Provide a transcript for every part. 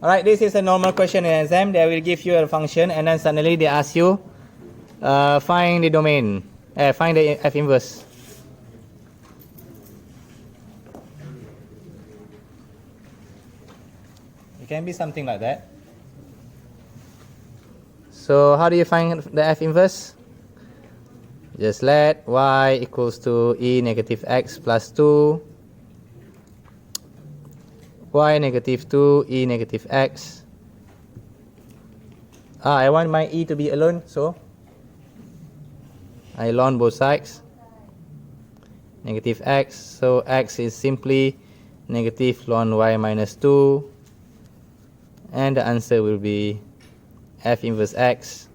Alright, this is a normal question in exam. They will give you a function and then suddenly they ask you find the domain, find the F inverse. It can be something like that. So how do you find the F inverse? Just let y equals to e negative x plus 2, y negative 2, e negative x. I want my e to be alone, so I ln both sides. Negative x, so x is simply negative ln y minus 2. And the answer will be F inverse x,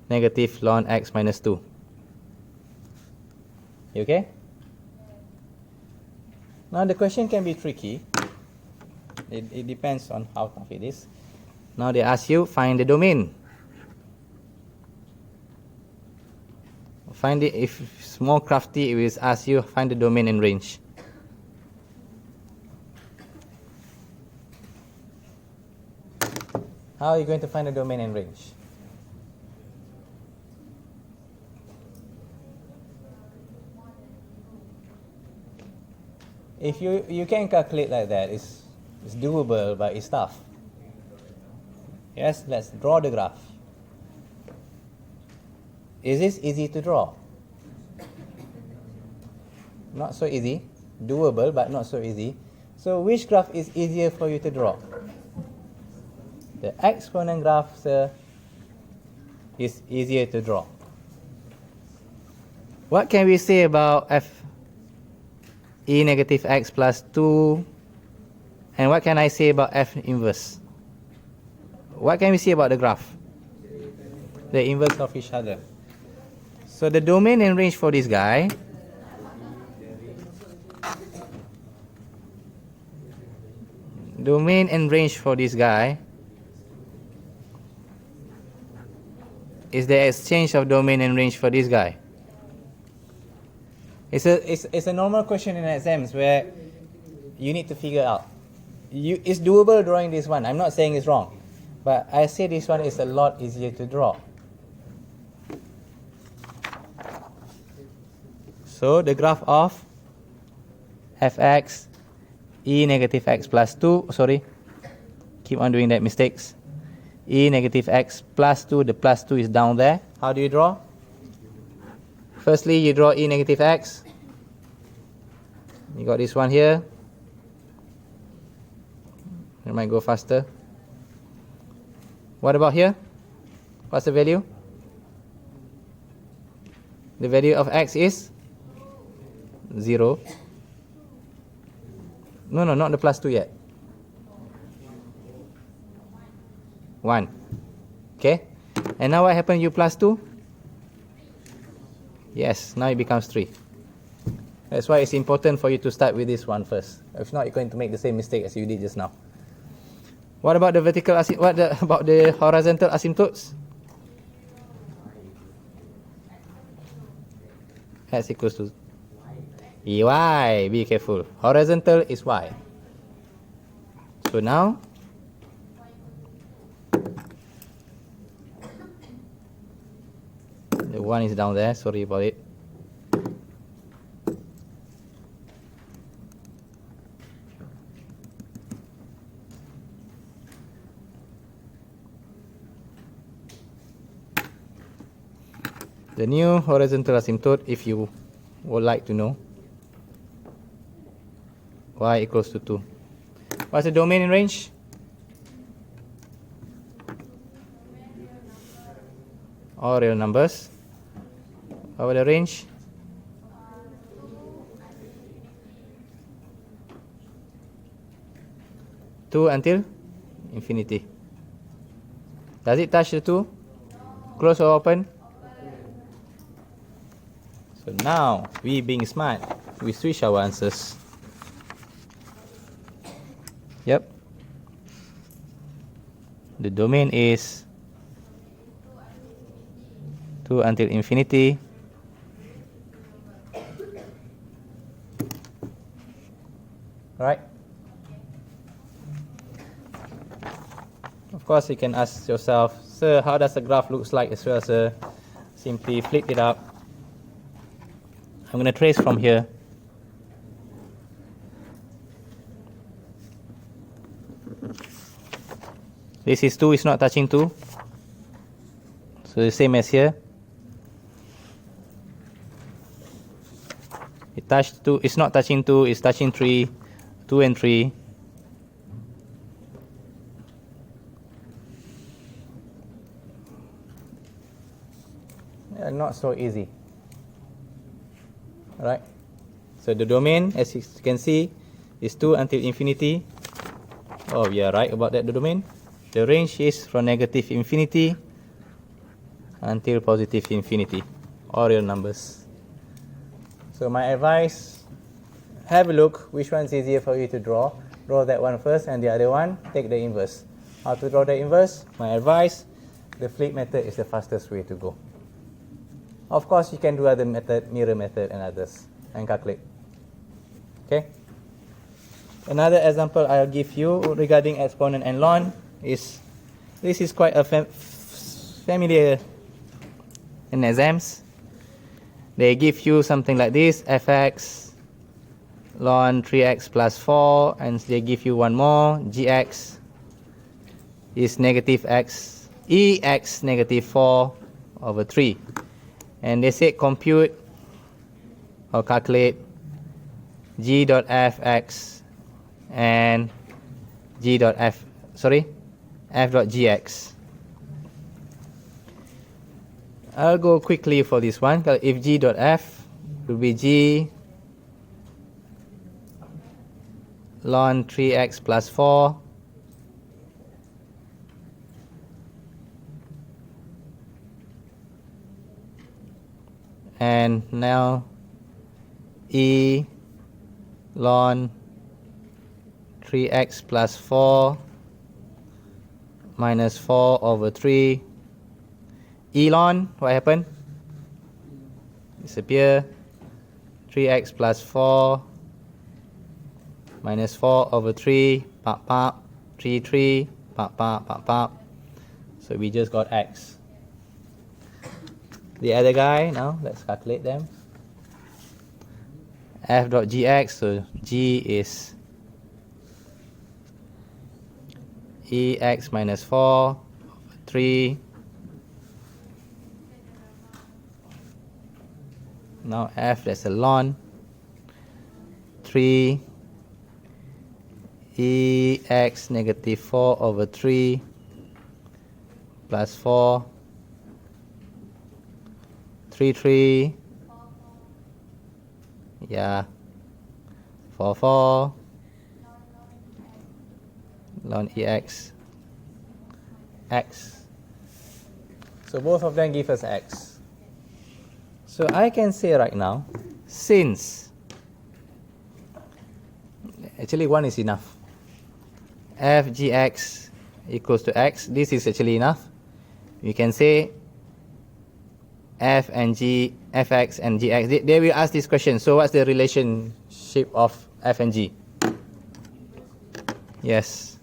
negative ln x minus 2. You okay? Now the question can be tricky. It depends on how tough it is. Now they ask you find the domain. Find it. If it's more crafty, it will ask you find the domain and range. How are you going to find the domain and range? If you can calculate like that, it's doable, but it's tough. Yes, let's draw the graph. Is this easy to draw? Not so easy. Doable, but not so easy. So which graph is easier for you to draw? The exponent graph is easier to draw. What can we say about f e negative x plus 2? And what can I say about f inverse? What can we say about the graph? The inverse of each other. So the domain and range for this guy is the exchange of domain and range for this guy. It's a normal question in exams where you need to figure out. It's doable drawing this one. I'm not saying it's wrong, but I say this one is a lot easier to draw. So the graph of fx e negative x plus 2, sorry, keep on doing that mistakes. E negative x plus 2, the plus 2 is down there. How do you draw? Firstly, you draw e negative x. You got this one here. It might go faster. What about here? What's the value? The value of x is 0. No, not the plus 2 yet. 1. Okay? And now what happened? You plus 2? Yes, now it becomes 3. That's why it's important for you to start with this one first. If not, you're going to make the same mistake as you did just now. What about the vertical about the horizontal asymptotes? X equals to y. Be careful. Horizontal is y. So now the 1 is down there. Sorry about it. The new horizontal asymptote, if you would like to know, y equals to 2. What's the domain and range? All real numbers. What about the range? Two until infinity. Does it touch the 2? Close or open? So now, we being smart, we switch our answers. Yep. The domain is 2 until infinity. Right? Of course, you can ask yourself, sir, how does the graph looks like as well, sir? Simply flip it up. I'm going to trace from here. This is 2, it's not touching 2. So the same as here. It touched 2, it's not touching 2, it's touching 3, 2 and 3. Not so easy. Alright. So the domain, as you can see, is 2 until infinity. Oh, we are right about that, the domain. The range is from negative infinity until positive infinity, all real numbers. So my advice, have a look which one is easier for you to draw. Draw that one first, and the other one, take the inverse. How to draw the inverse? My advice, the flip method is the fastest way to go. Of course, you can do other method, mirror method and others, and calculate. Okay? Another example I'll give you regarding exponent and ln is, this is quite a familiar in exams. They give you something like this, fx ln 3x plus 4, and they give you one more, gx is negative x, ex negative 4 over 3. And they say compute or calculate g.fx and f.gx. I'll go quickly for this one. If g.f will be g ln 3x plus 4 and now e ln 3x plus 4 minus 4 over 3. E ln, what happened? Disappear. 3x plus 4 minus 4 over 3, pop, pop, 3, 3, pop, pop, pop, pop. So we just got x. The other guy, now let's calculate them. f.gx, so g is ex minus 4 over 3. Now f, that's a ln 3 ex negative 4 over 3 plus 4 3 3, yeah, 4 4 ln ex x. So both of them give us x. So I can say right now, since actually one is enough, f gx equals to x, this is actually enough. You can say f and g, fx and gx. They will ask this question. So what's the relationship of f and g? Yes.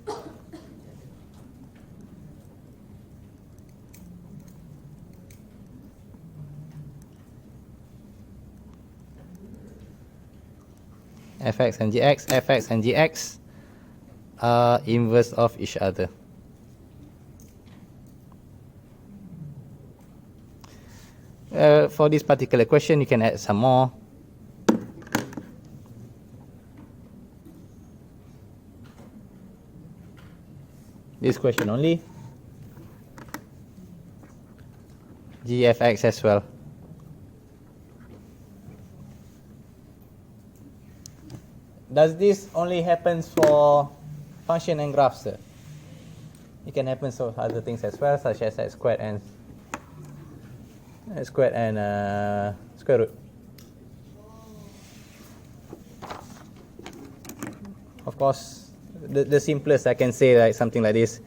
fx and gx are inverse of each other. For this particular question, you can add some more. This question only. gfx as well. Does this only happen for function and graphs, sir? It can happen for other things as well, such as x squared and square root. Of course, the simplest I can say like something like this: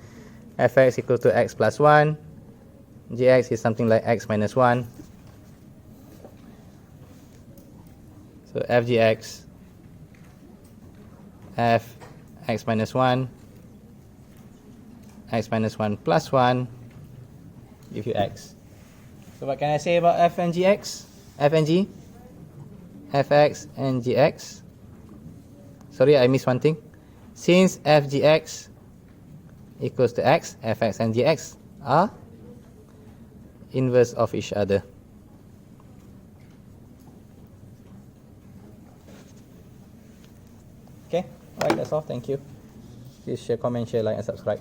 fx equal to x plus 1, gx is something like x minus 1. So fgx, f x minus 1, x minus 1 plus 1 give you x. So what can I say about f and gx? F and g? fx and gx. Sorry, I missed one thing. Since f gx equals to x, fx and gx are inverse of each other. Okay, alright, that's all. Thank you. Please share, comment, share, like, and subscribe.